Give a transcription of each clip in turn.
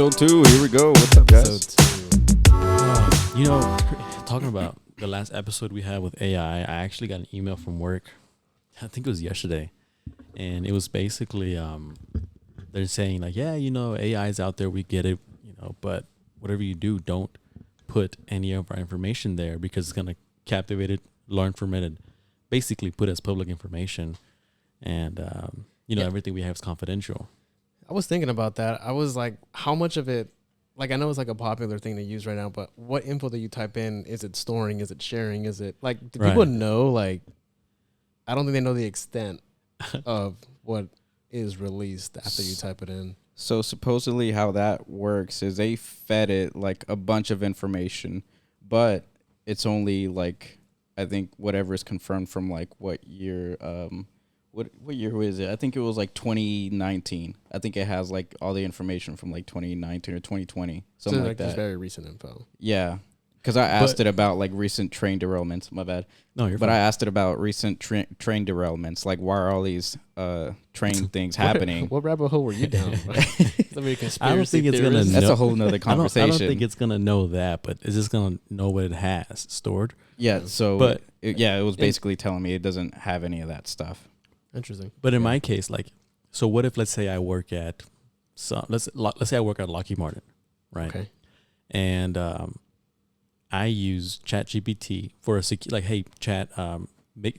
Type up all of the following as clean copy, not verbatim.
Episode 2. Here we go. What's up, guys? Episode 2. Talking about the last episode we had with AI, I actually got an email from work. I think it was yesterday. And it was basically, they're saying like, yeah, AI is out there. We get it, but whatever you do, don't put any of our information there because it's going to captivate it, learn from it, and basically put it as public information. And, everything we have is confidential. I was thinking about that. I was like, how much of it, like I know it's like a popular thing to use right now, but what info that you type in, is it storing? Is it sharing? Is it like, do people know? Like, I don't think they know the extent of what is released after you type it in. So supposedly how that works is they fed it like a bunch of information, but it's only like, I think whatever is confirmed from like what year, what year is it? I think it was like 2019. I think it has like all the information from like 2019 or 2020, something like that. Just very recent info. Yeah, because I asked it about like recent train derailments. My bad. No, you're fine. But I asked it about recent train derailments. Like, why are all these train things happening? What rabbit hole were you down? I don't think it's gonna. That's a whole nother conversation. I don't think it's gonna know that, but it's just gonna know what it has stored. Yeah. So, but it was basically telling me it doesn't have any of that stuff. Interesting. But in my case, like, so what if, let's say I work at, let's say I work at Lockheed Martin, right? Okay. And I use ChatGPT for hey, Chat,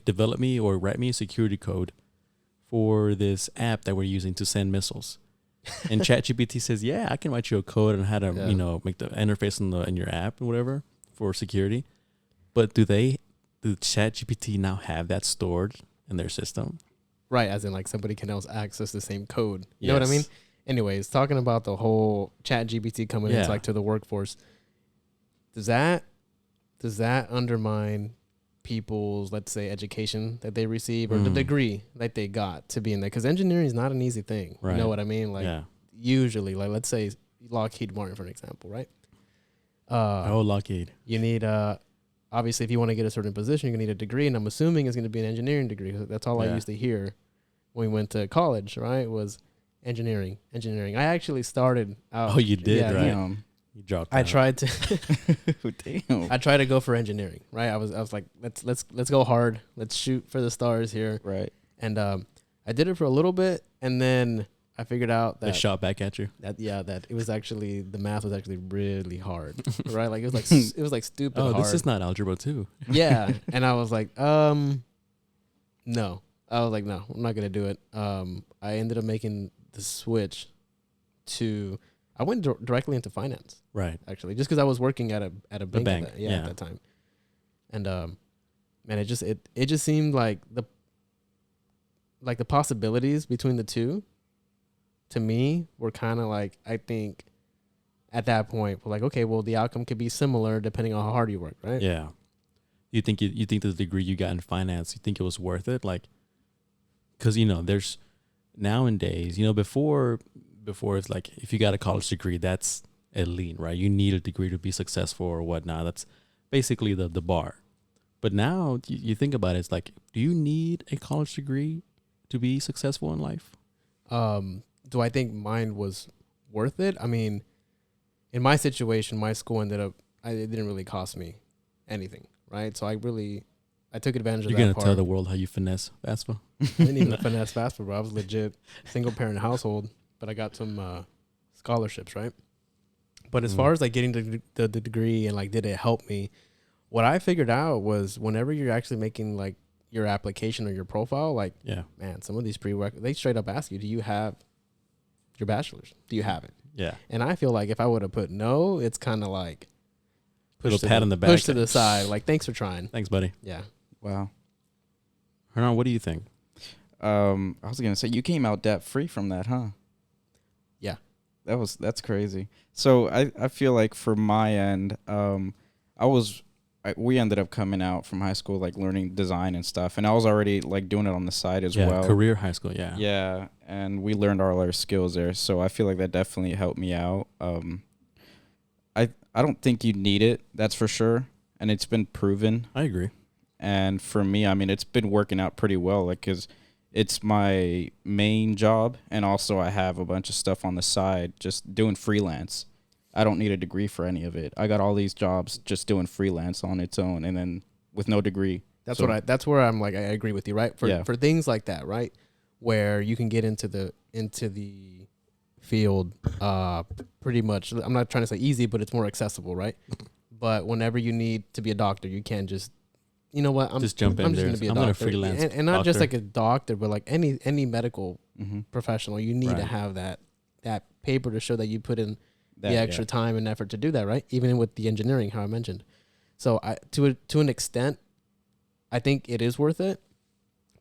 develop me or write me a security code for this app that we're using to send missiles. And ChatGPT says, yeah, I can write you a code on how to, make the interface in your app and whatever for security. But do ChatGPT now have that stored in their system? Right, as in like somebody can else access the same code. You know what I mean? Anyways, talking about the whole ChatGPT coming into like to the workforce, does that undermine people's, let's say, education that they receive or the degree that they got to be in there? Because engineering is not an easy thing. Right. You know what I mean? Like usually, like let's say Lockheed Martin for an example, right? Lockheed. You need obviously, if you want to get a certain position, you're going to need a degree, and I'm assuming it's going to be an engineering degree. That's all I used to hear when we went to college, right, was engineering. I actually started out. Oh, you did, right? You dropped I out. tried to. Damn. I tried to go for engineering, right? I was like, let's go hard. Let's shoot for the stars here. Right. And I did it for a little bit, and then I figured out that they shot back at you. That it was actually, the math was actually really hard, right? Like it was like stupid hard. This is not algebra 2. Yeah, and I was like, no. I was like, no, I'm not gonna do it. I ended up making the switch to. I went directly into finance, right? Actually, just because I was working at a bank, at that time, and man, it just seemed like the possibilities between the two, to me, were kind of like, I think at that point we're like, okay, well, the outcome could be similar depending on how hard you work, right? Yeah. You think the degree you got in finance, you think it was worth it? Like, because there's nowadays, before it's like, if you got a college degree, that's elite, right? You need a degree to be successful or whatnot. That's basically the bar. But now you think about it, it's like, do you need a college degree to be successful in life? Do I think mine was worth it? I mean, in my situation, my school it didn't really cost me anything, right? So I took advantage of that part. You're going to tell the world how you finesse FAFSA? I didn't even finesse FAFSA, bro. I was legit single parent household, but I got some scholarships, right? But as far as like getting the degree and like, did it help me? What I figured out was whenever you're actually making like your application or your profile, like, man, some of these prerequisites, they straight up ask you, do you have your bachelor's? Do you have it? Yeah. And I feel like if I would have put no, it's kind of like pushed on the back, push to the side. Like, thanks for trying. Thanks, buddy. Yeah. Wow. Hernan, what do you think? I was gonna say you came out debt free from that, huh? Yeah. That's crazy. So I feel like for my end, we ended up coming out from high school like learning design and stuff, and I was already like doing it on the side as well. Career high school, yeah, and we learned all our skills there, so I feel like that definitely helped me out. I don't think you need it, that's for sure, and it's been proven. I agree. And for me, I mean, it's been working out pretty well, like, because it's my main job, and also I have a bunch of stuff on the side just doing freelance. I don't need a degree for any of it. I got all these jobs just doing freelance on its own, and then with no degree. That's where I'm like, I agree with you, right? For things like that, right? Where you can get into the field pretty much. I'm not trying to say easy, but it's more accessible, right? But whenever you need to be a doctor, you can't just, you know what? I'm just jump in I'm there. just gonna be a I'm doctor. gonna freelance, and not just doctor. like a doctor, but like any medical professional. You need to Right. have that paper to show that you put in That, the extra time and effort to do that, right? Even with the engineering, how I mentioned. So to an extent, I think it is worth it,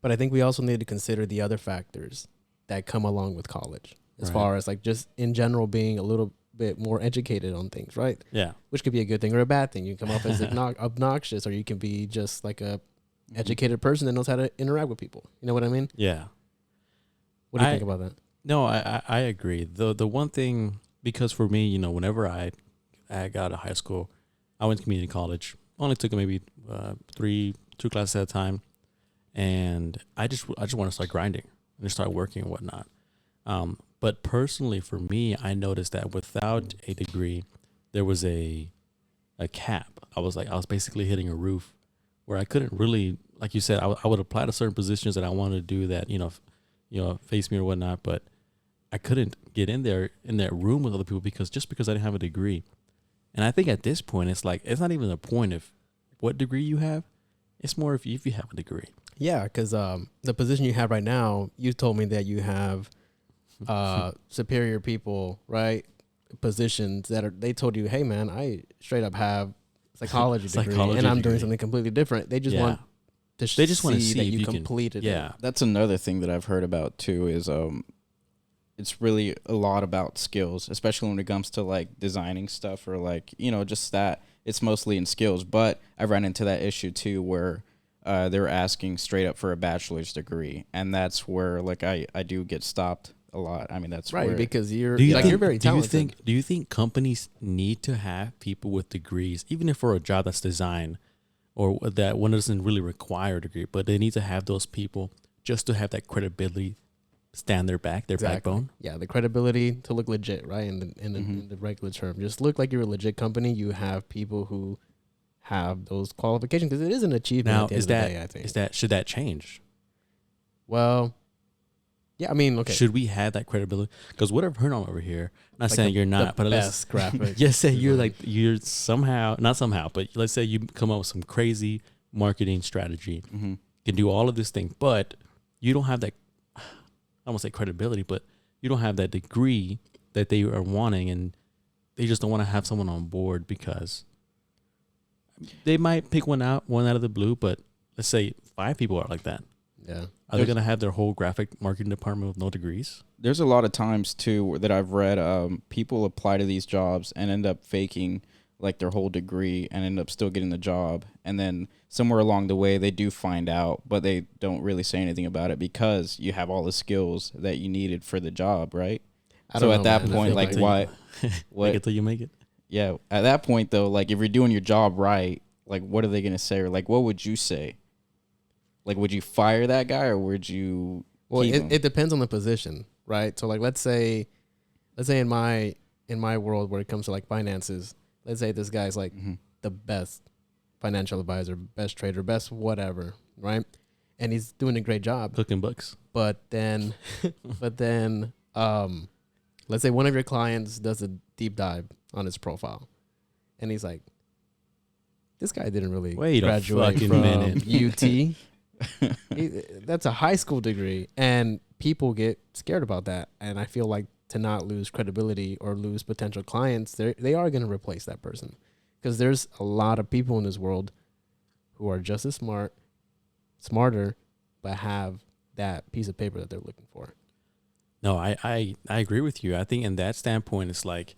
but I think we also need to consider the other factors that come along with college, as Right. far as like just in general being a little bit more educated on things, right? Yeah. Which could be a good thing or a bad thing. You can come off as obnoxious, or you can be just like a educated person that knows how to interact with people. You know what I mean? Yeah. What do you think about that? No, I agree. The one thing, because for me, whenever I got out of high school, I went to community college. Only took maybe 2 classes at a time, and I just want to start grinding and just start working and whatnot. But personally, for me, I noticed that without a degree, there was a cap. I was basically hitting a roof where I couldn't really, like you said, I would apply to certain positions that I wanted to do that face me or whatnot, but I couldn't get in that room with other people because I didn't have a degree. And I think at this point, it's like, it's not even the point of what degree you have. It's more if you have a degree. Yeah, because the position you have right now, you told me that you have superior people, right? Positions they told you, hey man, I straight up have psychology degree, and I'm doing something completely different. They just want to see that you completed it. Yeah, that's another thing that I've heard about too. Is it's really a lot about skills, especially when it comes to like designing stuff or like just that. It's mostly in skills, but I ran into that issue too where they were asking straight up for a bachelor's degree, and that's where like I do get stopped a lot. I mean, that's right, where, because you're very talented. Do you think companies need to have people with degrees, even if for a job that's design, or that one doesn't really require a degree, but they need to have those people just to have that credibility, stand their backbone? Yeah, the credibility to look legit, right? In the regular term, just look like you're a legit company. You have people who have those qualifications, because it is an achievement. Now, at the end of the day, I think. Should that change? Well, yeah, I mean, okay. Should we have that credibility? Because what I've heard on over here, not Like saying you're not, but best graphic. just say you're somehow, not somehow, but let's say you come up with some crazy marketing strategy, can do all of this thing, but you don't have that, I don't want to say credibility, but you don't have that degree that they are wanting, and they just don't want to have someone on board because they might pick one out of the blue, but let's say 5 people are like that. Yeah. Are they going to have their whole graphic marketing department with no degrees? There's a lot of times too that I've read people apply to these jobs and end up faking like their whole degree and end up still getting the job, and then somewhere along the way they do find out, but they don't really say anything about it because you have all the skills that you needed for the job, right? So at that point, like, why? What? Make it till you make it. Yeah, at that point though, like if you're doing your job right, like what are they gonna say, or like what would you say? Like, would you fire that guy, or would you? Well, it depends on the position, right? So, like, let's say in my world where it comes to like finances, let's say this guy's like the best financial advisor, best trader, best whatever, right? And he's doing a great job, cooking books. But then, let's say one of your clients does a deep dive on his profile, and he's like, "This guy didn't really graduate from UT." That's a high school degree, and people get scared about that. And I feel like to not lose credibility or lose potential clients, they are going to replace that person, because there's a lot of people in this world who are just as smarter, but have that piece of paper that they're looking for. No, I agree with you. I think in that standpoint, it's like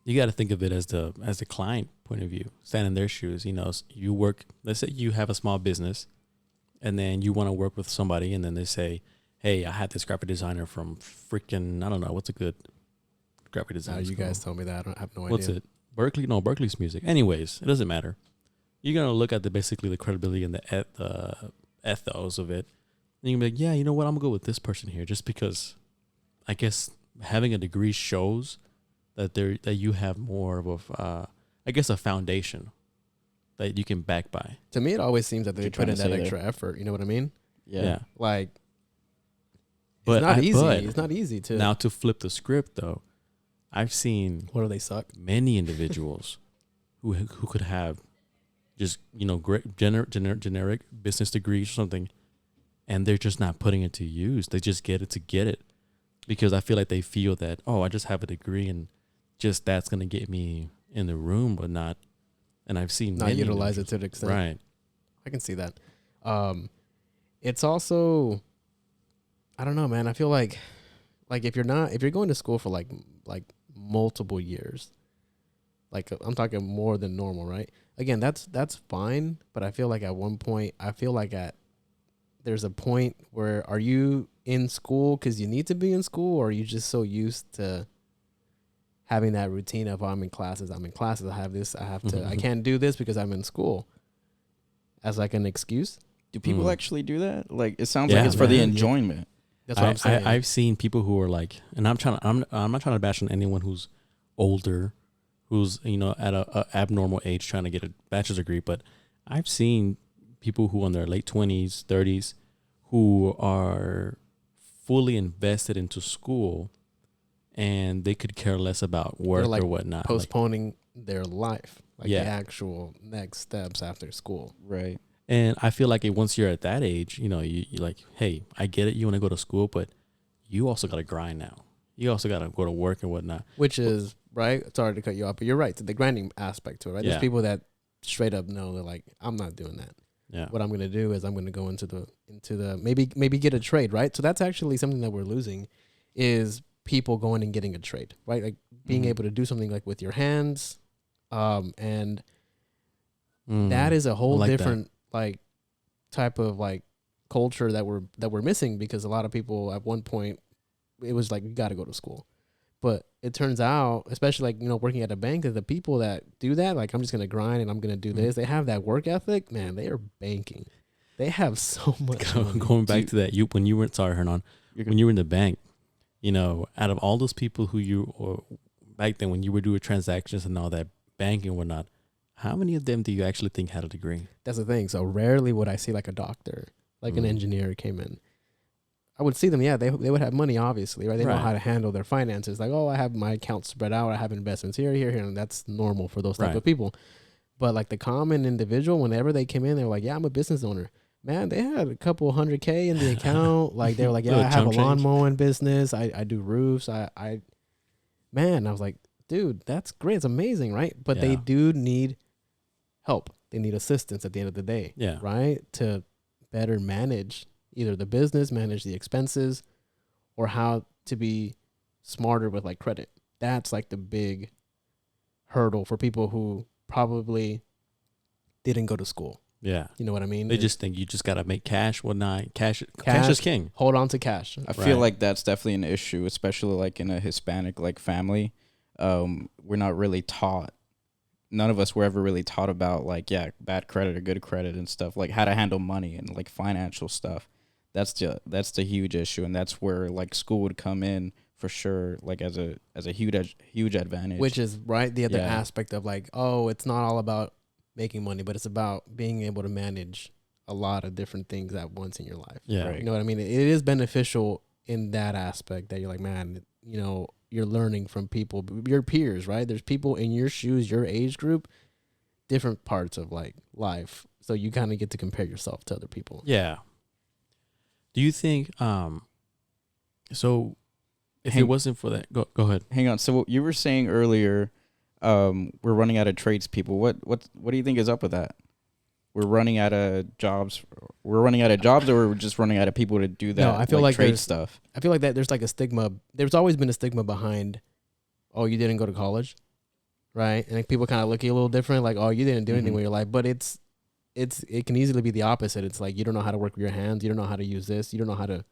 you got to think of it as the client point of view, stand in their shoes. You work. Let's say you have a small business, and then you want to work with somebody, and then they say, "Hey, I had this graphic designer from freaking, I don't know, what's a good graphic designer?" You guys tell me that. I have no idea. What's it? Berkeley? No, Berkeley's music. Anyways, it doesn't matter. You're gonna look at basically the credibility and the ethos of it, And you can be like, yeah, you know what? I'm gonna go with this person here, just because I guess having a degree shows that you have more of I guess a foundation that you can back by. To me, it always seems that they You're put trying in to that say extra effort. You know what I mean? Yeah. Like, But it's not easy. but It's not easy to. now to flip the script though, I've seen What do they suck? many individuals who could have just great generic business degrees or something, and they're just not putting it to use. They just get it to get it, because I feel like they feel that, oh, I just have a degree and just that's gonna get me in the room, but not. And I've seen Not many utilize it individuals- to the extent. right. I can see that. It's also, I don't know, man. I feel like if you're going to school for like multiple years, like I'm talking more than normal, right? Again, that's fine, but I feel like at one point, there's a point where, are you in school because you need to be in school, or are you just so used to having that routine of, oh, I'm in classes, I have this, I have to, I can't do this because I'm in school, as like an excuse? Do people Mm. actually do that? Like, it sounds Yeah, like it's for the man. enjoyment. That's what I'm saying. I've seen people who are like, and I'm not trying to bash on anyone who's older, who's at a abnormal age trying to get a bachelor's degree, but I've seen people who in their late 20s, 30s, who are fully invested into school, and they could care less about work like or whatnot. postponing their life, like Yeah. the actual next steps after school. Right. And I feel like once you're at that age, you like, hey, I get it. You want to go to school, but you also got to grind now. You also got to go to work and whatnot. Which is, right? Sorry to cut you off, but you're right. The grinding aspect to it, right? Yeah. There's people that straight up know, they're like, I'm not doing that. Yeah. What I'm going to do is I'm going to go into the maybe get a trade, right? So that's actually something that we're losing, is people going and getting a trade, right? Like being able to do something like with your hands, and that is a whole like different like type of like culture that we're missing, because a lot of people at one point, it was like, you got to go to school. But it turns out, especially like, working at a bank, that the people that do that, like, I'm just going to grind and I'm going to do this, they have that work ethic, man, they are banking. They have so much money. Going back to that, when you were in the bank, out of all those people or back then when you were doing transactions and all that banking and whatnot, how many of them do you actually think had a degree? That's the thing. So rarely would I see like a doctor, like an engineer came in. I would see them, yeah, they would have money, obviously, right? They know how to handle their finances. Like, oh, I have my accounts spread out. I have investments here, and that's normal for those type of people. But like the common individual, whenever they came in, they're like, yeah, I'm a business owner. Man, they had a couple $100K in the account. Like, they were like, yeah, I have a lawn mowing business. I do roofs. Man, I was like, dude, that's great. It's amazing, right? But they do need help. They need assistance at the end of the day, right? To better manage either the business, manage the expenses, or how to be smarter with like credit. That's like the big hurdle for people who probably didn't go to school. Yeah. You know what I mean? They just think you just got to make cash, whatnot. Cash is king. Hold on to cash. I feel like that's definitely an issue, especially like in a Hispanic like family. We're not really taught. None of us were ever really taught about like, bad credit or good credit and stuff, like how to handle money and like financial stuff. That's the huge issue, and that's where like school would come in for sure, like as a huge advantage. Which is right the other aspect of like, oh, it's not all about making money, but it's about being able to manage a lot of different things at once in your life. Yeah, right. You know what I mean? It is beneficial in that aspect that you're like, man, you're learning from people, your peers, right? There's people in your shoes, your age group, different parts of like life, so you kind of get to compare yourself to other people. Yeah. Do you think so if it wasn't for that, go ahead. Hang on. So what you were saying earlier, we're running out of tradespeople. What do you think is up with that? We're running out of jobs. We're running out of jobs, or we're just running out of people to do that. No, I feel like trade stuff. I feel like that there's like a stigma. There's always been a stigma behind, oh, you didn't go to college, right? And like people kind of look at you a little different, like, oh, you didn't do anything with your life. But it can easily be the opposite. It's like, you don't know how to work with your hands. You don't know how to use this. You don't know how to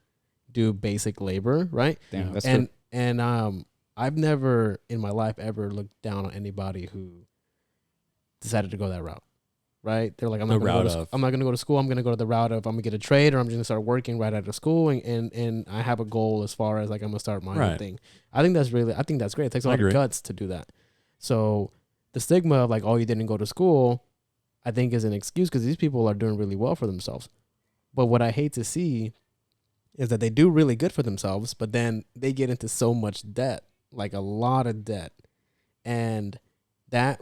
do basic labor, right? Damn, that's and I've never in my life ever looked down on anybody who decided to go that route, right? They're like, I'm The not going to route go to of. I'm not going to go to school. I'm going to go to the route of I'm going to get a trade, or I'm just going to start working right out of school, and I have a goal as far as like I'm going to start my own Right. thing. I think that's great. It takes a I lot agree. of guts to do that. So the stigma of like, oh, you didn't go to school, I think is an excuse because these people are doing really well for themselves. But what I hate to see is that they do really good for themselves, but then they get into so much debt, like a lot of debt. And that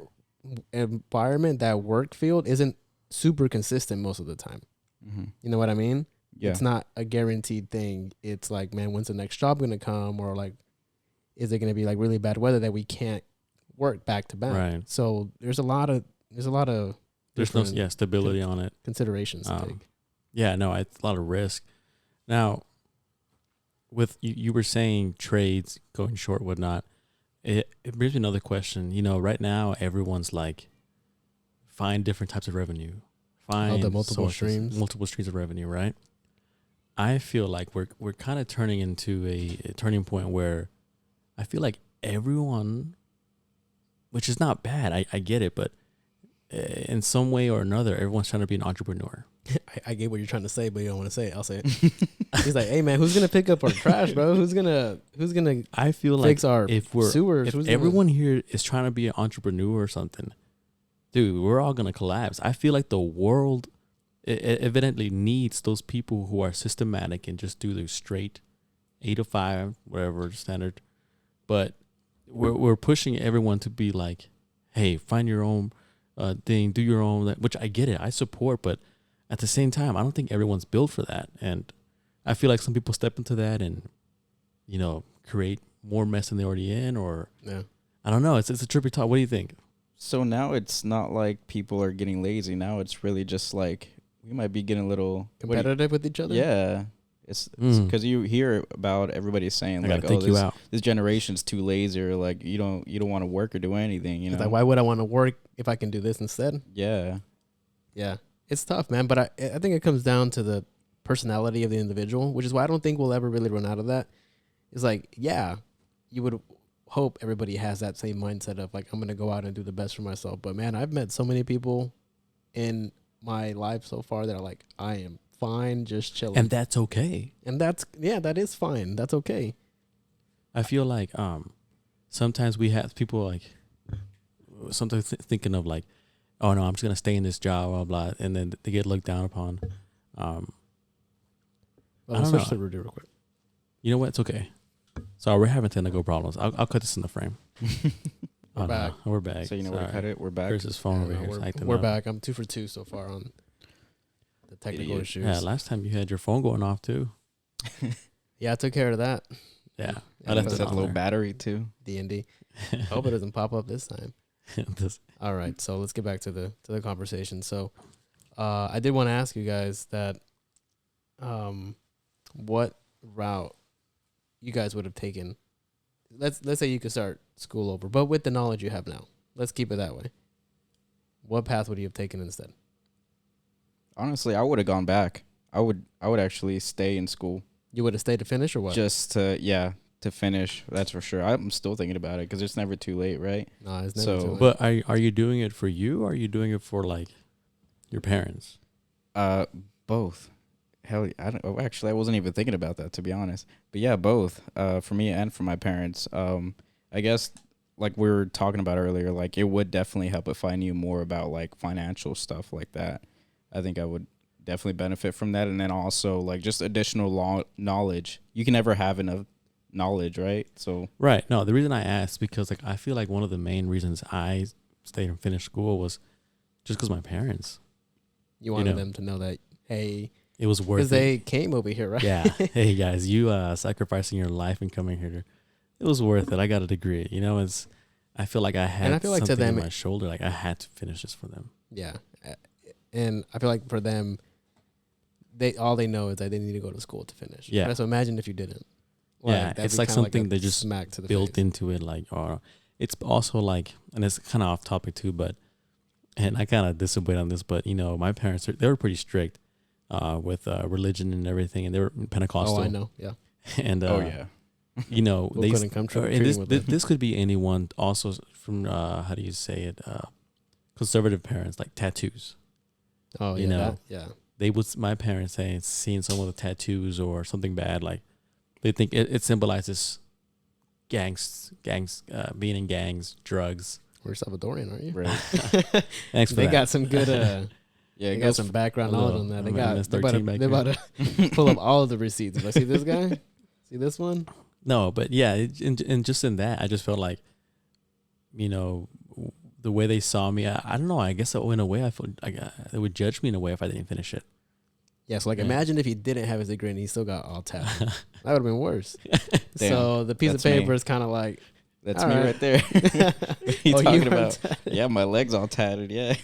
environment, that work field isn't super consistent most of the time. Mm-hmm. You know what I mean? Yeah. It's not a guaranteed thing. It's like, man, when's the next job going to come? Or like, is it going to be like really bad weather that we can't work back to back? Right. So there's a lot of There's no different stability on it. considerations to take. Yeah, no, it's a lot of risk. Now, with you were saying trades going short, whatnot. It brings me another question. You know, right now everyone's like, find different types of revenue, find the multiple multiple streams of revenue. Right. I feel like we're kind of turning into a turning point where I feel like everyone, which is not bad, I get it, but in some way or another, everyone's trying to be an entrepreneur. I get what you're trying to say, but you don't want to say it. I'll say it. He's like, hey man, who's gonna pick up our trash, bro? Who's gonna I feel like fix our if we're sewers? if Who's everyone here is trying to be an entrepreneur or something, dude, we're all gonna collapse. I feel like the world evidently needs those people who are systematic and just do the straight 8 to 5, whatever standard. But we're pushing everyone to be like, hey, find your own thing, do your own, which I get it, I support, but at the same time, I don't think everyone's built for that. And I feel like some people step into that and, you know, create more mess than they're already in, or yeah. I don't know. It's a trippy talk. What do you think? So now it's not like people are getting lazy. Now it's really just like we might be getting a little Competitive with each other? Yeah. It's because you hear about everybody saying I like, gotta oh, take you out. this generation's too lazy, or like you don't want to work or do anything. You It's know, like, why would I want to work if I can do this instead? yeah. Yeah. It's tough, man. But I think it comes down to the personality of the individual, which is why I don't think we'll ever really run out of that. It's like, yeah, you would hope everybody has that same mindset of like, I'm going to go out and do the best for myself. But man, I've met so many people in my life so far that are like, I am fine, just chilling. And that's okay. And that is fine. That's okay. I feel like sometimes we have people like sometimes thinking of like, oh no, I'm just gonna stay in this job, blah blah, and then they get looked down upon. I don't switch know. to Rudy real quick. You know what? It's okay. Sorry, we're having technical problems. I'll cut this in the frame. We're back. No, we're back. So you know Sorry. we cut it. We're back. Chris's phone over here is acting We're up. back. I'm 2 for 2 so far on the technical Idiot. issues. Yeah, last time you had your phone going off too. Yeah, I took care of that. Yeah, Yeah, I left but it It's a on low there. battery too. D&D. Hope it doesn't pop up this time. This- All right, so let's get back to the conversation. So, I did want to ask you guys that, what route you guys would have taken. Let's say you could start school over, but with the knowledge you have now. Let's keep it that way. What path would you have taken instead? Honestly, I would have gone back. I would actually stay in school You would have stayed to finish or what? just to finish. That's for sure. I'm still thinking about it because it's never too late, right? No, it's never So- too late. But are you doing it for you, or are you doing it for like your parents? Both. Hell, I wasn't even thinking about that, to be honest. But yeah, both. For me and for my parents. I guess like we were talking about earlier, like it would definitely help if I knew more about like financial stuff like that. I think I would definitely benefit from that, and then also like just additional knowledge. You can never have enough knowledge, right? So Right. No, the reason I asked because like I feel like one of the main reasons I stayed and finished school was just because my parents. you wanted know. them to know that, hey, It was worth because it. they came over here, right? Yeah. Hey guys, you sacrificing your life and coming here. It was worth it. I got a degree. You know, I feel like I had And I feel like to something them on my shoulder. Like I had to finish this for them. Yeah. And I feel like for them, all they know is that they need to go to school to finish. Yeah. So imagine if you didn't. Yeah, that'd it's be like kinda something a they just smack to the built face. into it. Like, or it's also like, and it's kind of off topic too, but, and I kind of disobeyed on this, but you know, my parents, they were pretty strict with religion and everything, and they were Pentecostal. Oh, I know. Yeah. And you know, We couldn't come and treating with them. this could be anyone also from how do you say it? Conservative parents, like tattoos. Oh, You yeah. know. Yeah. They would, my parents saying, seeing someone with tattoos or something bad, like they think it symbolizes being in gangs, drugs. We're Salvadorian, aren't you? Right. Thanks for They that. got some good Yeah, they it got goes some background a knowledge little- on that. I They mean, got MS they're about 13 to, back they're about to pull up all of the receipts. If I see this guy, see this one. No, but yeah, and just in that, I just felt like, you know, the way they saw me, I don't know. I guess in a way, I felt like they would judge me in a way if I didn't finish it. Yeah, so like Yeah. imagine if he didn't have his degree and he still got all tatted. That would have been worse. Damn, So the piece of that's me. paper is kind of like, That's all me right there. You Oh, talking are about? tatted. Yeah, my legs all tatted. Yeah.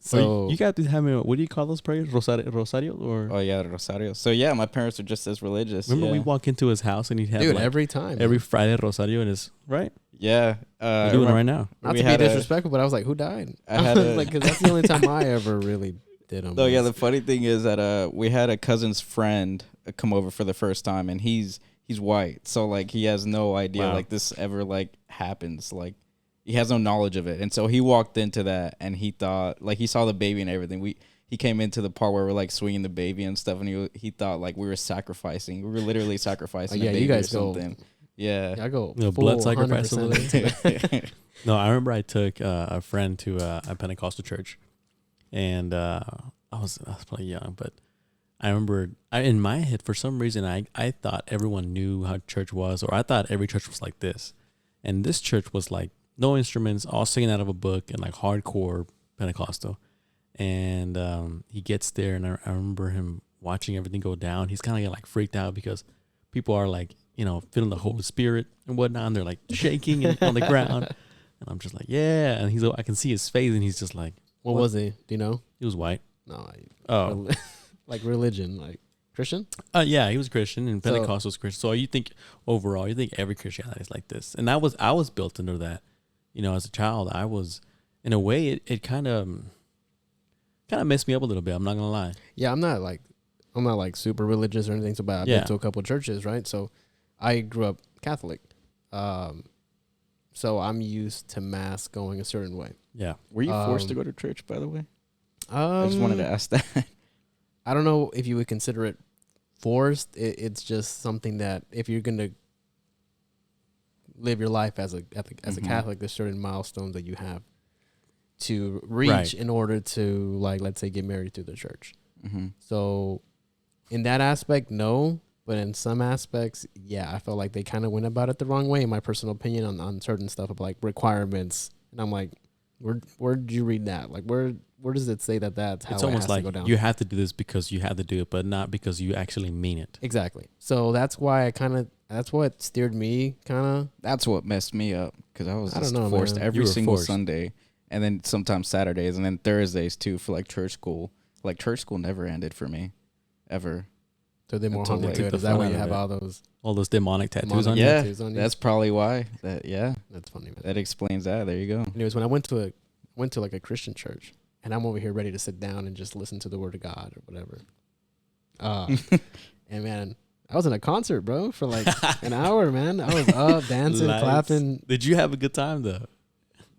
So you got to have me. What do you call those prayers? Rosario or? Oh yeah, Rosario. So yeah, my parents are just as religious. Remember yeah. we walk into his house and he'd have dude, like every time. every Friday Rosario in his right. Yeah. We're doing it right now. Not we to be had a- disrespectful, but I was like, who died? I had a- like, 'cause that's the only time I ever really did them. No, yeah. The funny thing is that we had a cousin's friend come over for the first time, and he's white, so like he has no idea Wow. like this ever like happens. Like he has no knowledge of it, and so he walked into that, and he thought like he saw the baby and everything. He came into the part where we're like swinging the baby and stuff, and he thought like we were sacrificing. We were literally sacrificing. yeah, the you baby guys or go- something. Yeah. I go You know, full blood sacrifice 100% into it. No, I remember I took a friend to a Pentecostal church, and I was probably young, but I remember in my head for some reason I thought everyone knew how church was, or I thought every church was like this, and this church was like no instruments, all singing out of a book, and like hardcore Pentecostal. And he gets there, and I remember him watching everything go down. He's kind of like freaked out because people are like, you know, feeling the Holy Spirit and whatnot, and they're like shaking and on the ground. And I'm just like, yeah. And I can see his face, and he's just like, What was he? Do you know? he was white. No, Oh, like religion, like Christian. yeah, he was Christian, and So- Pentecostal was Christian. So you think overall, you think every Christianity is like this? And I was built into that. You know, as a child, I was, in a way, it kind of messed me up a little bit. I'm not gonna lie. Yeah, I'm not like super religious or anything. So, but I've Yeah. been to a couple of churches, right? So, I grew up Catholic, so I'm used to mass going a certain way. Yeah. Were you forced to Um, go to church, by the way? I just wanted to ask that. I don't know if you would consider it forced. It's just something that if you're gonna live your life as a Mhm. Catholic, there's certain milestones that you have to reach Right. in order to, like, let's say, get married through the church. Mm-hmm. So in that aspect, no. But in some aspects, yeah, I felt like they kind of went about it the wrong way, in my personal opinion, on certain stuff of like requirements. And I'm like, where did you read that? Like, where does it say that that's how It's it almost has like to go down? you have to do this because you have to do it, but not because you actually mean it. Exactly. So that's why that's what steered me kind of. That's what messed me up because I was I just don't know, forced man. You every were single forced. Sunday, and then sometimes Saturdays, and then Thursdays too for like church school. Like church school never ended for me, ever. So they're more Until haunted they to took it. the Is that fun why out you of have it. all those All those demonic tattoos demonic on you. Yeah, tattoos on you? that's probably why. That's funny, man. That explains that. There you go. Anyways, when I went to like a Christian church, and I'm over here ready to sit down and just listen to the word of God or whatever. And man, I was in a concert, bro, for like an hour, man. I was up, dancing, Lights. clapping. Did you have a good time though?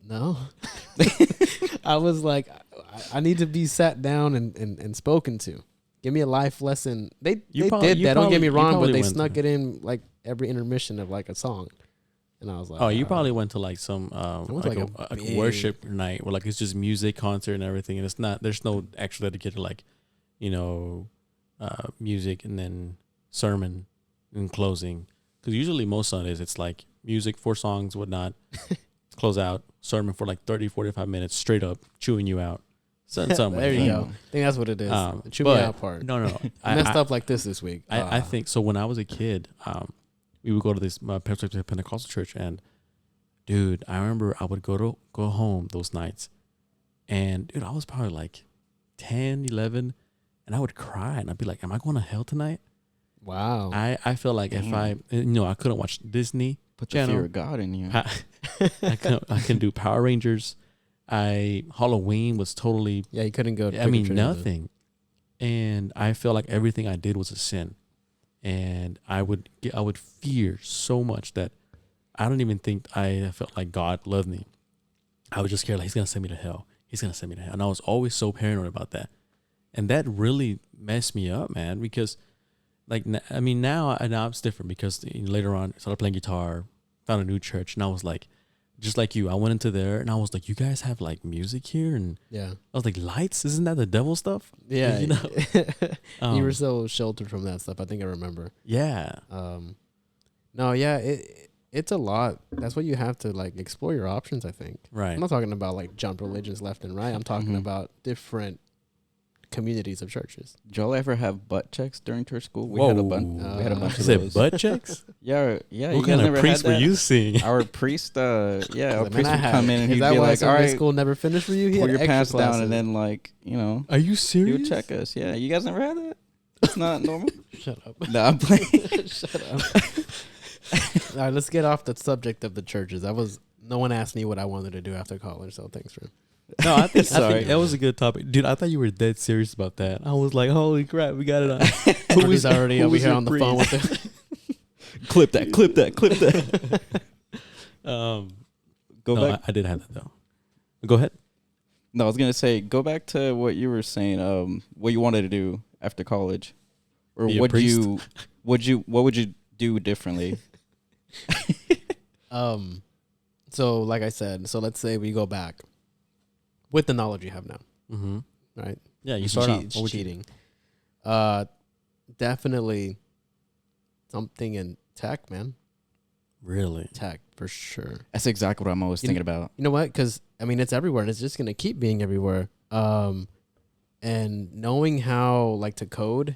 No. I was like, I need to be sat down and spoken to. Give me a life lesson. They did that. Don't get me wrong, but they snuck it in like every intermission of like a song. And I was like, Oh, you probably went to like some went to like, like a a big- worship night where like it's just music, concert, and everything, and it's not. There's no actual dedicated like, you know, music and then sermon and closing. Because usually most Sundays it's like music, 4 songs, whatnot, close out, sermon for like 30, 45 minutes straight up, chewing you out. Something there you like go. that. I think that's what it is. The chew me but- out part. No, no. I messed up like this week. I think so. When I was a kid, we would go to this Pentecostal church, and dude, I remember I would go home those nights, and dude, I was probably like 10, 11, and I would cry, and I'd be like, "Am I going to hell tonight?" Wow. I feel like if I, I couldn't watch Disney Put the Channel. fear of God in you. I can do Power Rangers. Halloween was totally. Yeah, you couldn't go. I mean, trick-or-treating. nothing. And I felt like everything I did was a sin. And I would fear so much that I don't even think I felt like God loved me. I was just scared like he's going to send me to hell. he's gonna send me to hell. And I was always so paranoid about that, and that really messed me up, man. Because like I mean now it's different because later on I started playing guitar, found a new church, and I was like, just like you, I went into there and I was like, you guys have like music here, and Yeah. I was like, lights? Isn't that the devil stuff? Yeah. You know, You were so sheltered from that stuff. I think I remember. yeah. No, yeah, it's a lot. That's what you have to like explore your options, I think. Right. I'm not talking about like jump religions left and right. I'm talking Mhm. about different communities of churches. Did y'all ever have butt checks during church school? We had a bunch. We had a bunch You of said those. butt checks? Yeah, yeah. What you guys kind never of priest had were that? you seeing? Our priest, our Man, priest I would had come it. in and Is he'd that be why like, "All Sunday right, school never finished for you? He pull had your extra pants down," classes. and then like Are you he serious? would check us. Yeah, you guys never had that? It's not normal. Shut up. No, I'm playing. Shut up. All right, let's get off the subject of the churches. No one asked me what I wanted to do after college, so thanks for. No, I think Sorry. that was a good topic, dude. I thought you were dead serious about that. I was like, holy crap, we got it on. Who's already who over was here your on the phone with priest? the clip that, clip that, clip that. Go no, back. I did have that though. Go ahead. No, I was gonna say, go back to what you were saying. What you wanted to do after college, or Be a what priest? what would you do differently? So like I said, so let's say we go back with the knowledge you have now, Mm-hmm. right? Yeah, you start out. It's What would you- cheating. Definitely something in tech, man. Really? Tech for sure. That's exactly what I'm always thinking about. You know what? Because I mean, it's everywhere, and it's just gonna keep being everywhere. And knowing how like to code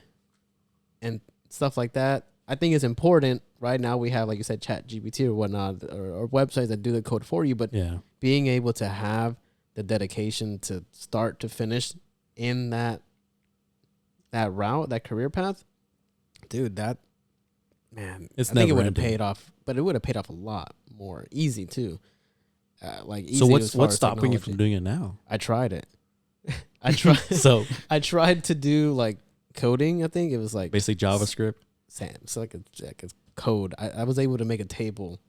and stuff like that, I think is important. Right now, we have, like you said, Chat GPT or whatnot, or websites that do the code for you. But Yeah. being able to have the dedication to start to finish in that route, that career path, dude, that man, It's I think it never would have ending. paid off, but it would have paid off a lot more easy too. Like easy So as far what's as stopping you technology. from doing it now? I tried it. I tried. So I tried to do like coding. I think it was like basically JavaScript. It's like a code. I was able to make a table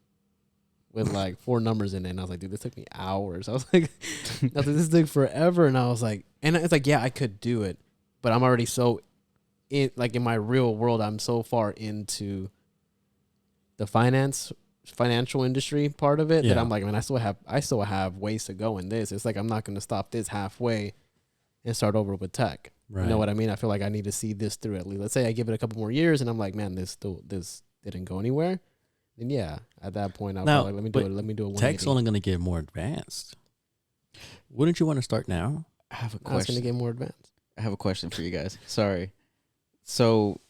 with like 4 numbers in it, and I was like, dude, this took me hours. I was like, this took forever, and I was like, and it's like, yeah, I could do it, but I'm already so in my real world. I'm so far into the financial industry part of it that Yeah. I'm like, man, I still have ways to go in this. It's like I'm not going to stop this halfway and start over with tech. Right. You know what I mean? I feel like I need to see this through at least. Let's say I give it a couple more years and I'm like, man, this didn't go anywhere. Then yeah, at that point I'll Now, probably let me do it. Tech's only going to get more advanced. Wouldn't you want to start now? I have a It's going to question. get more advanced. I have a question for you guys. Sorry. So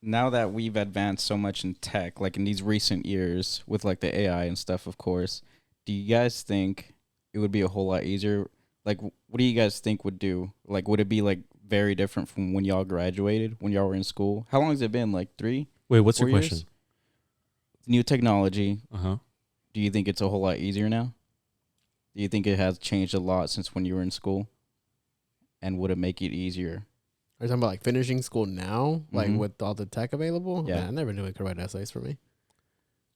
now that we've advanced so much in tech, like in these recent years with like the AI and stuff, of course, do you guys think it would be a whole lot easier? Like, what do you guys think would do? Like, would it be like very different from when y'all graduated, when y'all were in school? How long has it been? Like 3? Wait, what's 4 your years? question? New technology. Uh-huh. Do you think it's a whole lot easier now? Do you think it has changed a lot since when you were in school? And would it make it easier? Are you talking about like finishing school now, like Mhm. with all the tech available? Yeah. Man, I never knew it could write essays for me.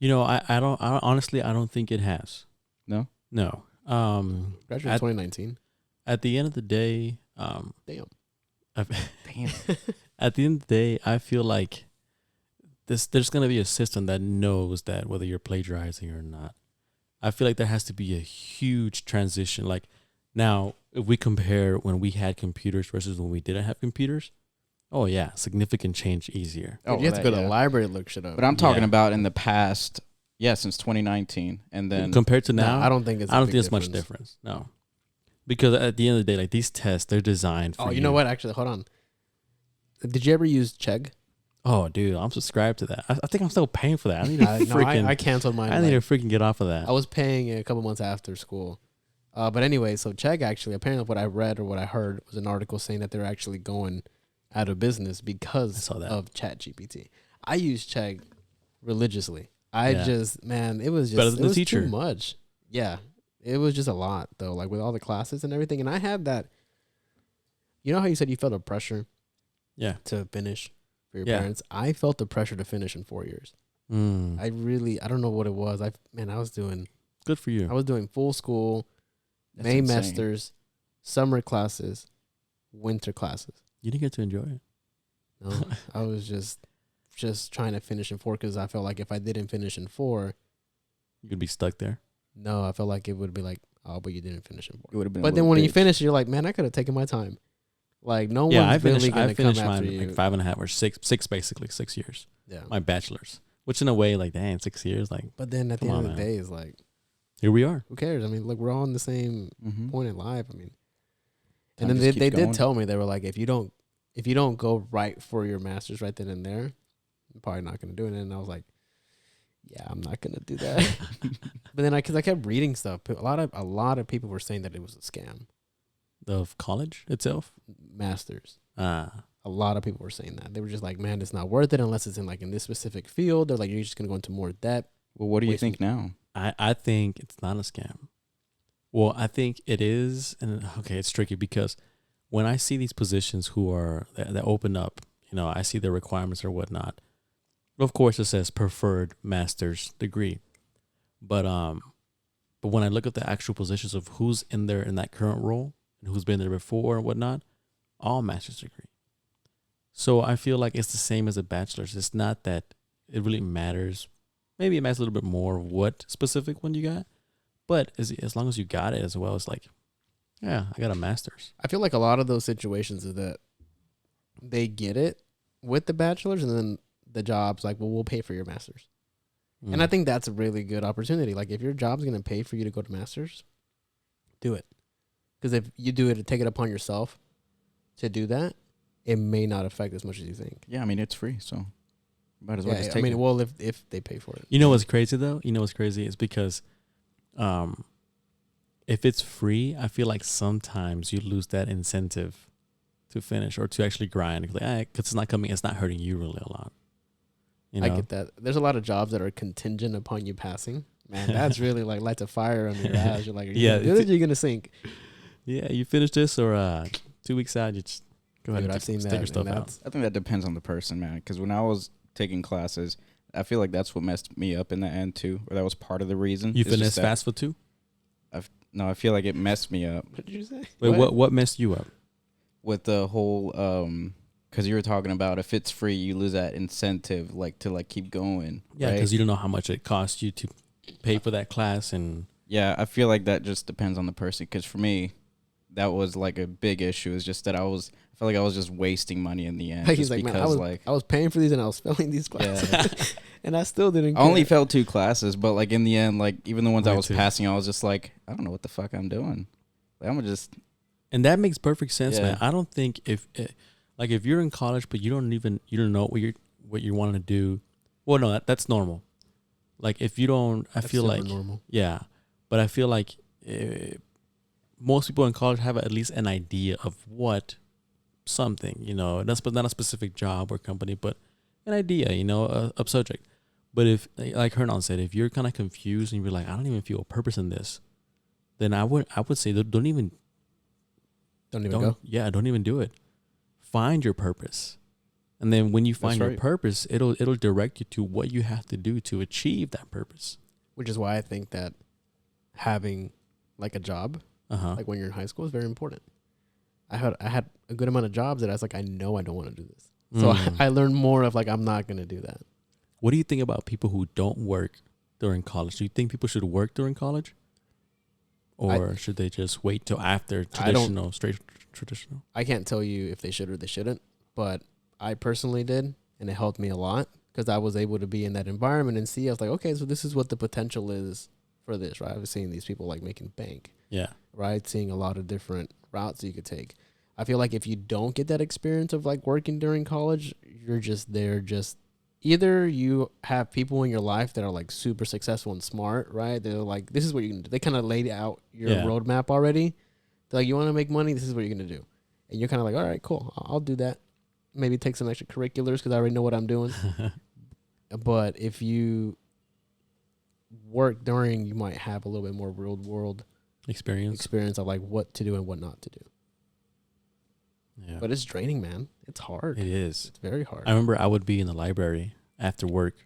You know, I don't honestly, I don't think it has. No? No. Graduated At- 2019. At the end of the day, Damn. Damn. at the end of the day, I feel like there's going to be a system that knows that whether you're plagiarizing or not. I feel like there has to be a huge transition. Like now, if we compare when we had computers versus when we didn't have computers, oh yeah, significant change easier. Dude, you have to go to the yeah. library to look shit up. But I'm talking Yeah. about in the past, since 2019. And then Compared to No, now, I don't think it's. I don't think there's much difference. No, because at the end of the day, like these tests, they're designed for. Oh, you know what? Actually, hold on. Did you ever use Chegg? Oh, dude, I'm subscribed to that. I think I'm still paying for that. I need to freaking. I canceled mine. I need to freaking get off of that. I was paying it a couple months after school. But anyway, so Chegg actually, apparently what I read or what I heard was an article saying that they're actually going out of business I because saw that. of ChatGPT. I use Chegg religiously. I Yeah. just, man, it was just Better than it the was teacher. too much. Yeah. It was just a lot though, like with all the classes and everything. And I had that, you know how you said you felt a pressure Yeah. to finish for your Yeah. parents? I felt the pressure to finish in 4 years. Mm. I don't know what it was. I was doing Good for you. full school, That's insane. Maymesters, summer classes, winter classes. You didn't get to enjoy it. No, I was just trying to finish in 4 because I felt like if I didn't finish in 4, You could be stuck there. no, I felt like it would be like, oh, but you didn't finish in 4. It would have been. But then when you finish, you're like, man, I could have taken my time. Like no Yeah, one's really gonna I come finished after mine you. like 5.5 or 6 basically 6 years. Yeah. My bachelor's, which in a way, like, dang, 6 years, like, But then at the Come end on, of the man. day, it's like, here we are. who cares? I mean, look, we're all in the same Mm-hmm. point in life. I mean, Time and then just they keeps did going. tell me, they were like, if you don't go right for your master's right then and there, you're probably not gonna do it. And I was like, yeah, I'm not gonna do that. But then because I kept reading stuff, a lot of people were saying that it was a scam. Of college itself. Masters. Ah, A lot of people were saying that. They were just like, man, it's not worth it unless it's in this specific field. They're like, you're just gonna go into more debt. Well, what do you Wasting- think now? I think it's not a scam. Well, I think it is, and okay, it's tricky because when I see these positions that open up, I see the requirements or whatnot. Of course, it says preferred master's degree, but when I look at the actual positions of who's in there in that current role and who's been there before and whatnot, all master's degree. So I feel like it's the same as a bachelor's. It's not that it really matters. Maybe it matters a little bit more what specific one you got, but as long as you got it as well, it's like, yeah, I got a master's. I feel like a lot of those situations is that they get it with the bachelor's, and then the job's like, well, we'll pay for your master's. And I think that's a really good opportunity. Like, if your job's going to pay for you to go to master's, do it. Because if you do it and take it upon yourself to do that, it may not affect as much as you think. Yeah, I mean it's free, so might as well just I take mean, it. well, if they pay for it. You know what's crazy though? You know what's crazy is because, if it's free, I feel like sometimes you lose that incentive to finish or to actually grind. Because it's not coming, it's not hurting you really a lot. I get that. There's a lot of jobs that are contingent upon you passing. Man, that's really like lights a fire under your ass. You're like, are you Yeah, gonna do this or you're gonna sink. Yeah, you finish this or 2 weeks out, you just go ahead Dude, and I've seen take that. your stuff and out. that's I think that depends on the person, man. Because when I was taking classes, I feel like that's what messed me up in the end too, or that was part of the reason. You It's just finished that- fast food too? No, I feel like it messed me up What did you say? Wait, what messed you up? with the whole because you were talking about if it's free, you lose that incentive, like to like keep going. Yeah, right? because you don't know how much it costs you to pay for that class, and Yeah, I feel like that just depends on the person. Because for me, that was like a big issue. It's just that I felt like I was just wasting money in the end. He's just like, man, because I was paying for these and I was failing these classes, yeah, and I still didn't. I only care. failed 2 classes, but like in the end, like even the ones I Me was too. passing, I was just like, I don't know what the fuck I'm doing. Like, I'm gonna just that makes perfect sense, Yeah. man. I don't think if you're in college but you don't know what you want to do. Well, no, that's normal. Like if you don't, I That's feel super like normal. yeah, but I feel like most people in college have at least an idea of what something, that's not a specific job or company, but an idea, a subject. But if, like Hernan said, if you're kind of confused and you're like, I don't even feel a purpose in this, then I would say don't even Go. Yeah, don't even do it. Find your purpose. And then when you find That's your right. purpose, it'll direct you to what you have to do to achieve that purpose. Which is why I think that having like a job, Uh-huh. like when you're in high school, is very important. I had a good amount of jobs that I was like, I know I don't want to do this. So I learned more of like, I'm not going to do that. What do you think about people who don't work during college? Do you think people should work during college? Or should they just wait till after traditional? I can't tell you if they should or they shouldn't, but I personally did, and it helped me a lot because I was able to be in that environment and see. I was like, okay, so this is what the potential is for this, right? I was seeing these people like making bank, Yeah. right? Seeing a lot of different routes you could take. I feel like if you don't get that experience of like working during college, you're just there either you have people in your life that are like super successful and smart, right? They're like, this is what you're going to do. They kind of laid out your roadmap already. They're like, you want to make money? This is what you're going to do. And you're kind of like, all right, cool. I'll do that. Maybe take some extracurriculars because I already know what I'm doing. But if you work during, you might have a little bit more real world experience of like what to do and what not to do. Yeah. But it's draining, man. It's hard. It is. It's very hard. I remember I would be in the library after work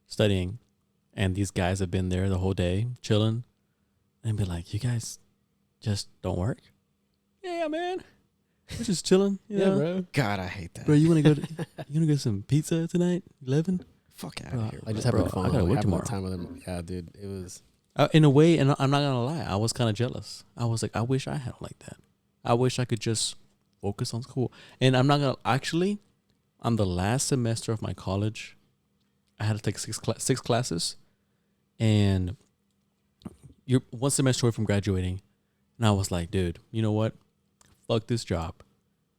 studying, and these guys have been there the whole day chilling, and be like, you guys just don't work? Yeah, man. We're just chilling. You know? bro. God, I hate that. Bro, you want to go? You want to get some pizza tonight? 11? Fuck out Bro, of here. I just Bro, having fun. I gotta like, work having tomorrow. the time with them. Yeah, dude. It was. In a way, and I'm not gonna lie, I was kind of jealous. I was like, I wish I had it like that. I wish I could just focus on school. And I'm not gonna actually. On the last semester of my college, I had to take six classes, and you're one semester away from graduating. And I was like, dude, you know what? Fuck this job.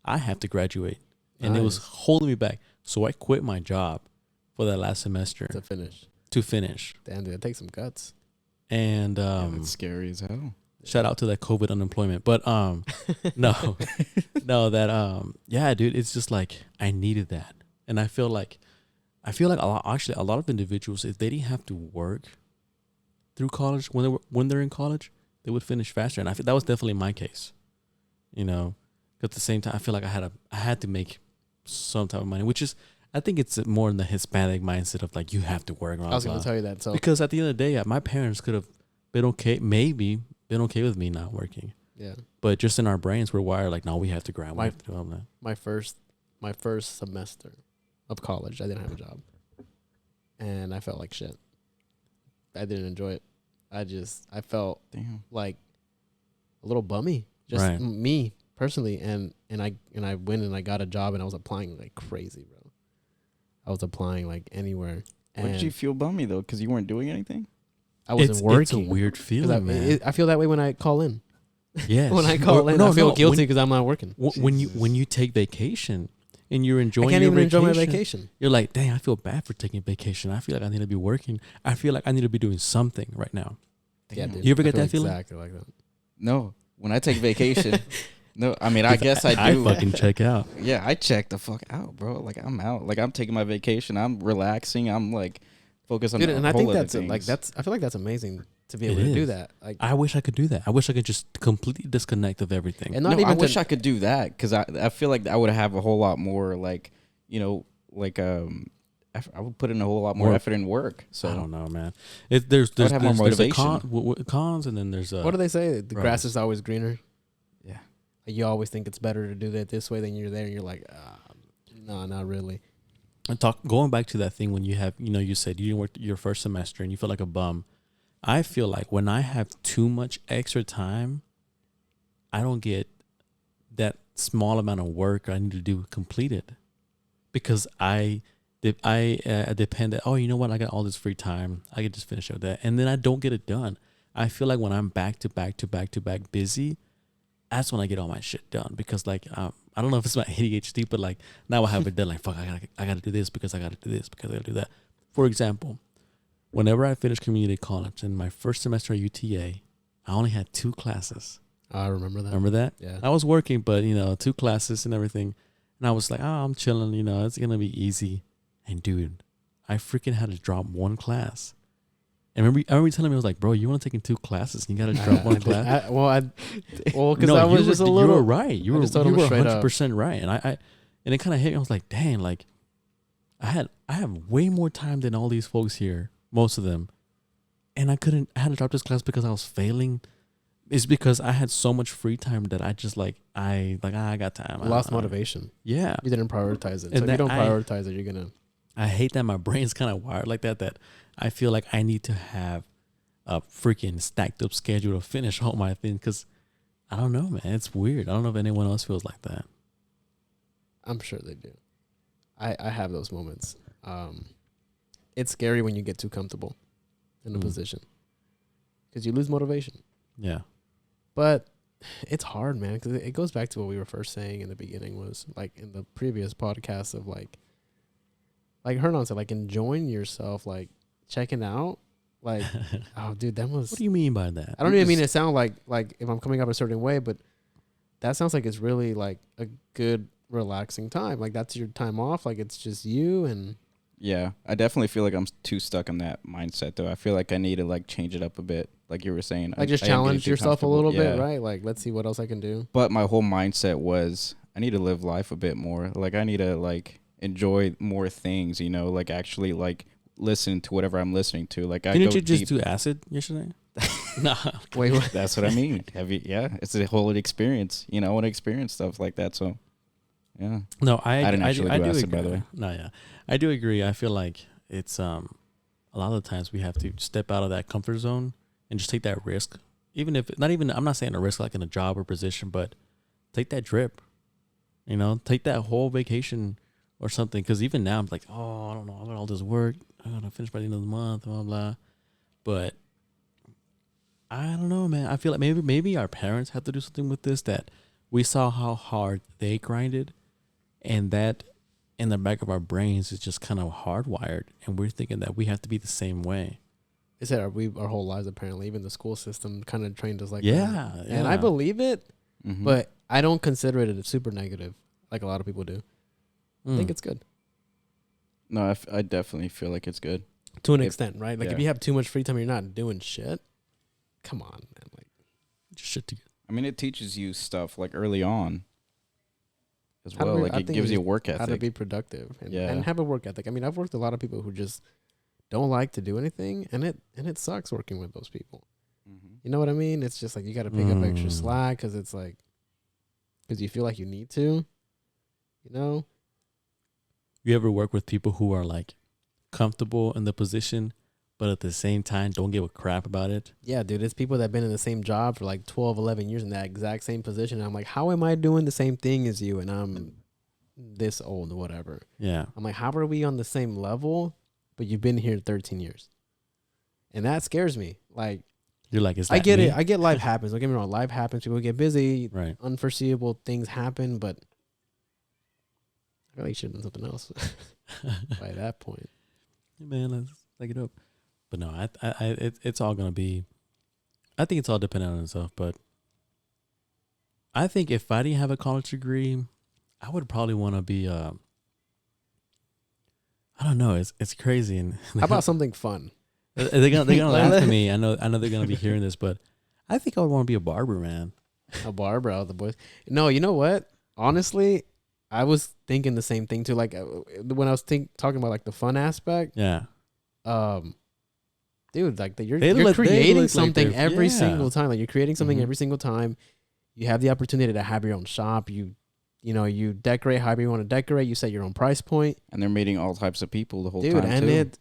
I have to graduate. And it was Nice. holding me back. So I quit my job for that last semester To finish. Damn, dude, it takes some guts. And Yeah, that's scary as hell. shout out to that COVID unemployment. But no. Yeah, dude, it's just like I needed that. And I feel like a lot of individuals, if they didn't have to work through college when they're in college, they would finish faster. And I feel that was definitely my case. You know, but at the same time, I feel like I had to make some type of money, which is, I think it's more in the Hispanic mindset of like, you have to work. Blah, I was blah. going to tell you that. So Because at the end of the day, my parents could have been okay, maybe been okay with me not working. yeah, But just in our brains, we're wired like, no, we have to grind. We have to do all that. my first semester of college, I didn't have a job, and I felt like shit. I didn't enjoy it. I felt Damn. like a little bummy, just Right. me personally, and I went and I got a job, and I was applying like crazy, bro. I was applying like anywhere. What did you feel bummy though? Because you weren't doing anything. I wasn't working. It's a weird 'Cause feeling, man. I feel that way when I call in. Yes. When I call in, I feel guilty because I'm not working. When you take vacation and you're enjoying I can't your even vacation, enjoy my vacation. you're like, dang, I feel bad for taking vacation. I feel like I need to be working. I feel like I need to be doing something right now. Yeah, Damn. dude. You ever I get feel that feeling? Exactly like that. No. When I take vacation, no. I mean, I guess I do. I fucking check out. Yeah, I check the fuck out, bro. Like I'm out. Like I'm taking my vacation. I'm relaxing. I'm like focused on. Dude, and I think that's I feel like that's amazing to be It able to do is. that. Like, I wish I could do that. I wish I could just completely disconnect of everything. and No, not even I wish to, I could do that because I feel like I would have a whole lot more like I would put in a whole lot more Work. effort and work. So I don't know, man. There's have more there's the motivation. cons, and then there's what do they say? The grass Right. is always greener. Yeah. Like, you always think it's better to do that this way than you're there, and you're like, no, not really. And going back to that thing when you have, you said you didn't work your first semester and you feel like a bum. I feel like when I have too much extra time, I don't get that small amount of work I need to do completed because I depend that, oh, you know what? I got all this free time. I can just finish up that. And then I don't get it done. I feel like when I'm back to back busy, that's when I get all my shit done because like, I don't know if it's my ADHD, but like now I have it done. Like, fuck, I gotta do this because I gotta do this because I gotta do that. For example, whenever I finished community college in my first semester at UTA, I only had 2 classes. I remember that. Remember that? Yeah. I was working, but 2 classes and everything. And I was like, I'm chilling, it's going to be easy. And dude, I freaking had to drop 1 class. And I remember you telling me, I was like, bro, you want to take in 2 classes and you got to drop 1 class? Because No, I was just a little. You were right. You were just told him straight up. 100% right. And and it kind of hit me. I was like, dang, like I have way more time than all these folks here, most of them. And I had to drop this class because I was failing. It's because I had so much free time that I just I got time. Lost motivation. Yeah. You didn't prioritize it. And So if that you don't prioritize it, you're gonna. I hate that my brain's kind of wired like that. That I feel like I need to have a freaking stacked up schedule to finish all my things. Because I don't know, man. It's weird. I don't know if anyone else feels like that. I'm sure they do. I have those moments. It's scary when you get too comfortable in a position because you lose motivation. Yeah. But it's hard, man, because it goes back to what we were first saying in the beginning was like in the previous podcast of like Hernan said, like enjoying yourself, like checking out. Like, oh, dude, that was. What do you mean by that? I don't even mean to sound like if I'm coming up a certain way, but that sounds like it's really like a good relaxing time. Like that's your time off. Like it's just you and. Yeah, I definitely feel like I'm too stuck in that mindset though. I feel like I need to like change it up a bit, like you were saying. Like just I am getting challenge too yourself a comfortable. little Yeah. bit, right? Like let's see what else I can do. But my whole mindset was I need to live life a bit more. Like I need to like enjoy more things, like actually like listen to whatever I'm listening to. Like I Didn't go you just deep. do acid yesterday? Nah. Wait, what? That's what I mean. Have you? Yeah, it's a whole experience. You know, I want to experience stuff like that. So, yeah. No, I didn't actually do do acid, agree. by the way. No, yeah, I do agree. I feel like it's a lot of the times we have to step out of that comfort zone and just take that risk. Even if not even I'm not saying a risk like in a job or position, but take that trip. You know, take that whole vacation or something. Because even now I'm like, oh, I don't know, I got all this work. I gotta finish by the end of the month, blah blah. But I don't know, man. I feel like maybe our parents have to do something with this. That we saw how hard they grinded, and that in the back of our brains is just kind of hardwired, and we're thinking that we have to be the same way. It's that our whole lives, apparently. Even the school system kind of trained us like Yeah, that. yeah. And I believe it, Mhm. but I don't consider it a super negative like a lot of people do. I think it's good No, I definitely feel like it's good. to an extent, right? Like yeah. if you have too much free time, you're not doing shit. Come on, man. Like, just shit together. I mean, it teaches you stuff like early on as How to well. be- Like I it think gives it's you a work how to ethic. be productive and, Yeah. and have a work ethic. I mean, I've worked with a lot of people who just don't like to do anything, and it sucks working with those people. Mhm. You know what I mean? It's just like you got to pick up extra Mm. slack because it's like because you feel like you need to. You know? You ever work with people who are like comfortable in the position, but at the same time don't give a crap about it? Yeah, dude. It's people that have been in the same job for like 12, 11 years in that exact same position. And I'm like, how am I doing the same thing as you? And I'm this old or whatever. Yeah. I'm like, how are we on the same level? But you've been here 13 years. And that scares me. Like, You're like, is that I get me? it. I get life happens. Don't get me wrong. Life happens. People get busy. Right. Unforeseeable things happen. But I really should have done something else by that point. Man, let's take it up. But no, it's all gonna be. I think it's all dependent on itself. But I think if I didn't have a college degree, I would probably want to be. I don't know. It's crazy. And How about something fun? they're gonna laugh at me. I know they're gonna be hearing this, but I think I would want to be a barber, man. A barber out the boys. No, you know what? Honestly, I was thinking the same thing too. Like when I was talking about like the fun aspect, Yeah. dude, like you're They look creating like something they're- every yeah. single time. Like you're creating something Mhm. every single time. You have the opportunity to have your own shop. You decorate however you want to decorate. You set your own price point, And they're meeting all types of people the whole dude. time And too.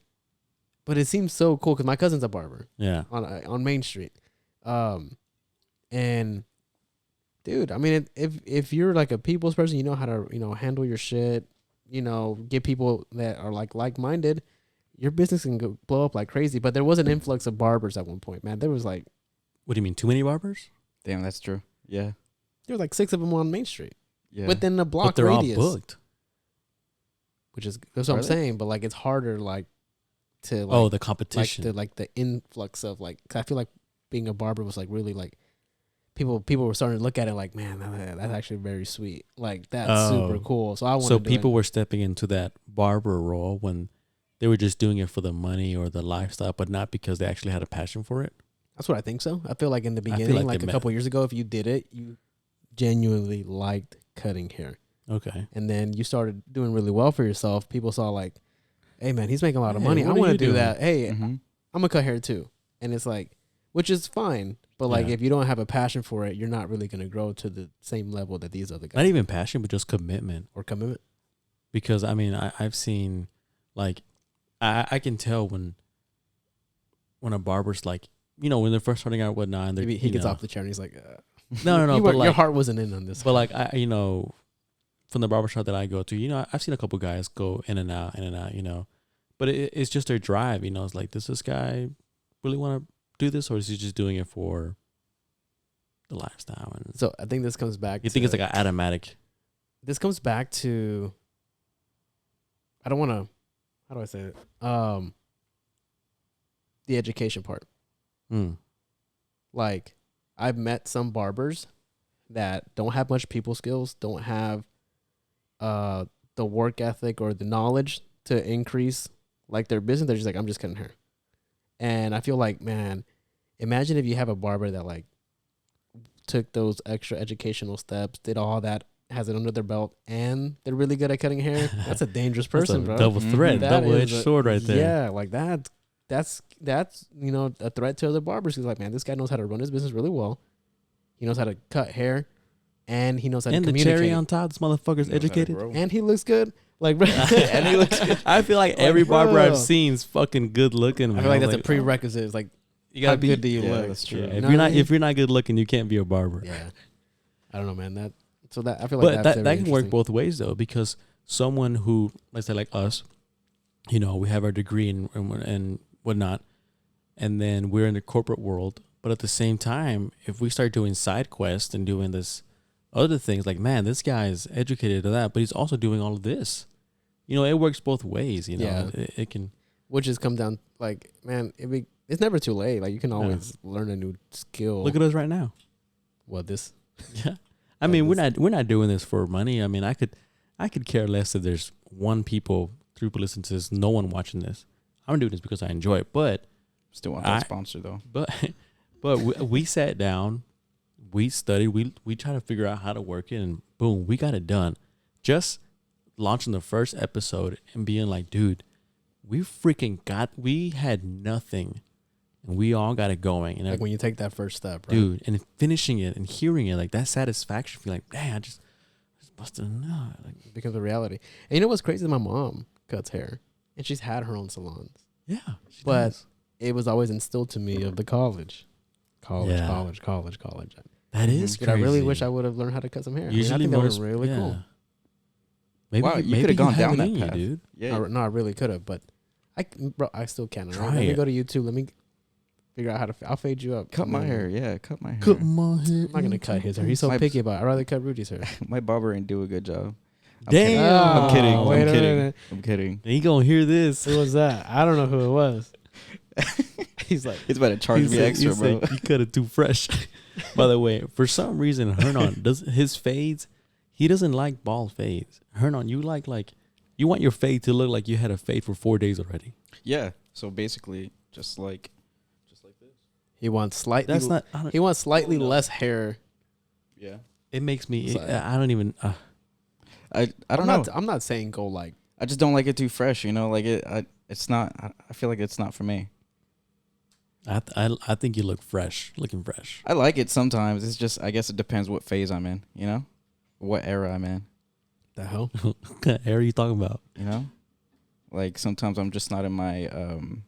but it seems so cool because my cousin's a barber Yeah. on Main Street, and dude, I mean, if you're like a people's person, you know how to handle your shit, get people that are like minded, your business can go blow up like crazy. But there was an influx of barbers at one point, man. There was like What do you mean? Too many barbers? Damn, that's true. Yeah. 6 of them on Main Street Yeah. within the block But they're radius, all booked. which is that's what Are I'm they? saying. But like it's harder to Oh, the like competition. the influx of 'cause I feel like being a barber was like really like people were starting to look at it like, man, that's actually very sweet. Like that's super cool. So I want So people were stepping into that barber role when they were just doing it for the money or the lifestyle, but not because they actually had a passion for it. That's what I think so. I feel like in the feel beginning, like like they a couple years ago, if you did it, you genuinely liked cutting hair. Okay. And then you started doing really well for yourself. People saw like, hey man, he's making a lot of Hey, money. I what are want to you do doing? that. Hey, Mhm. I'm gonna cut hair too. And it's like, which is fine. But like Yeah. if you don't have a passion for it, you're not really gonna grow to the same level that these other guys Not even passion, but just commitment. or commitment. Because I mean, I've seen like I can tell when a barber's like, when they're first starting out whatnot, and Maybe he gets off the chair and he's like, No, you but your like, heart wasn't in on this. but like from the barbershop that I go to, I've seen a couple guys go in and out, but it's just their drive, it's like, does this guy really want to do this, or is he just doing it for the lifestyle? And So I think this comes back. you think it's like an automatic? This comes back to. I don't want to. How do I say it? The education part. Mm. Like, I've met some barbers that don't have much people skills, don't have the work ethic or the knowledge to increase like their business. They're just like, I'm just cutting hair. And I feel like, man, imagine if you have a barber that like took those extra educational steps, did all that, has it under their belt, and they're really good at cutting hair. That's a dangerous person, That's a bro. double threat, That double edged is a- sword right there. Yeah, like that. that's a threat to other barbers. He's like, man, this guy knows how to run his business really well. He knows how to cut hair, and he knows how to And the communicate. cherry on top, this motherfucker's educated. And he looks good. Like, bro, And he looks good. I feel like every barber bro. I've seen is fucking good looking. I Man. feel like that's a prerequisite. It's like, You how gotta be. good do you look? That's true. Yeah, You if know you're what I not mean? if you're not good looking, you can't be a barber. Yeah, I don't know, man. I feel like But that's that very can work interesting. both ways though, because someone who, let's say like us, we have our degree and whatnot, and then we're in the corporate world. But at the same time, if we start doing side quests and doing this other things, like, man, this guy is educated to that, but he's also doing all of this. It works both ways. Yeah. It can. Which just come down, like, man, it's never too late. Like, you can always learn a new skill. Look at us right now. What this? Yeah, I mean, we're not doing this for money. I mean, I could care less if there's 1 people, 3 people listening to this, no one watching this. I'm doing this because I enjoy it, but Still want that sponsor though. but we sat down, we studied, we tried to figure out how to work it, and boom, we got it done. Just launching the first episode and being like, dude, we had nothing, and we all got it going. And Like when you take that first step, right? dude, and finishing it and hearing it, like that satisfaction, feel like, man, I just busted a nut. Like, It becomes a reality. And you know what's crazy? My mom cuts hair, and she's had her own salons. yeah, But does. it was always instilled to me of the college. Yeah. College. That is Dude, crazy. I really wish I would have learned how to cut some hair. Usually I think that most, was really yeah. cool. Maybe Wow, you maybe could've gone have down it that in you, path. dude. Yeah. No, I really could have, but I still can. Right? Try Let me it. go to YouTube. Let me figure out how to. I'll fade you up. Cut my hair. Yeah, cut my hair. Cut my hair. I'm not gonna cut his hair. He's so My- picky about it. I'd rather cut Rudy's hair. My barber ain't do a good job. Damn. I'm kidding. Oh, wait I'm a kidding. minute. I'm kidding. He gonna hear this. Who was that? I don't know who it was. He's like, He's about to charge me extra, bro. You cut it too fresh. By the way, for some reason, Hernan does his fades. He doesn't like bald fades. Hernan, you you want your fade to look like you had a fade for 4 days already. Yeah. So basically, just like this. he wants slightly. That's not. He wants slightly less hair. Yeah. It makes me. Sorry. I don't even. I don't know. I'm not saying go like. I just don't like it too fresh. Like it. It's not. I feel like it's not for me. I think you look fresh. Looking fresh. I like it sometimes. It's just. I guess it depends what phase I'm in. What era I'm in. The hell? What kind of hair are you talking about? Like sometimes I'm just not in my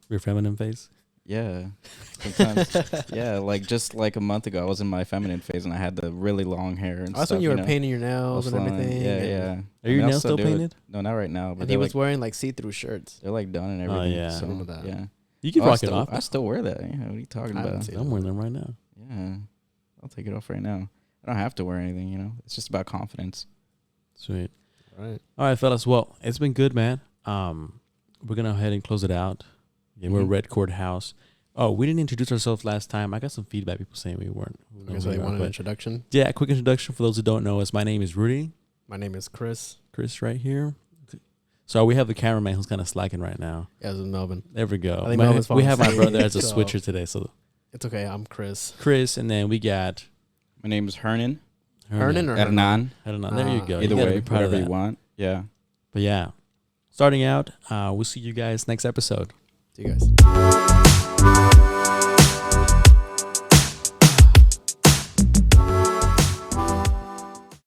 Your feminine face. Yeah. Sometimes yeah, like just like a month ago I was in my feminine phase and I had the really long hair and That's stuff. when you were painting your nails and Flowing. everything. Yeah, and, yeah. Are your I'll nails still do it. painted? No, not right now. But And he was like, wearing like see-through shirts. they're like done and everything. yeah. So, I remember that. yeah. You can I rock it still, off. I still wear that. Yeah, what are you talking I haven't about? seen I'm wearing them right now. Yeah. I'll take it off right now. I don't have to wear anything, It's just about confidence. Sweet. Right. All right, fellas. Well, it's been good, man. We're gonna go ahead and close it out. Yeah, we're Mhm. Red Court House. Oh, we didn't introduce ourselves last time. I got some feedback. People saying we weren't. who Okay, knows so who they we are, want an but introduction. yeah, a quick introduction for those who don't know us. My name is Rudy. My name is Chris. Chris, right here. So we have the cameraman who's kind of slacking right now. Yeah, this is Melvin. There we go. I think Melvin's We have my falling brother asleep, as a so- switcher today. So It's okay. I'm Chris. Chris, and then we got My name is Hernan. Hernan or Hernan. Hernan. There you go. Either You gotta way, be proud of whatever you that. want. Yeah. But yeah, starting out, we'll see you guys next episode. See you guys.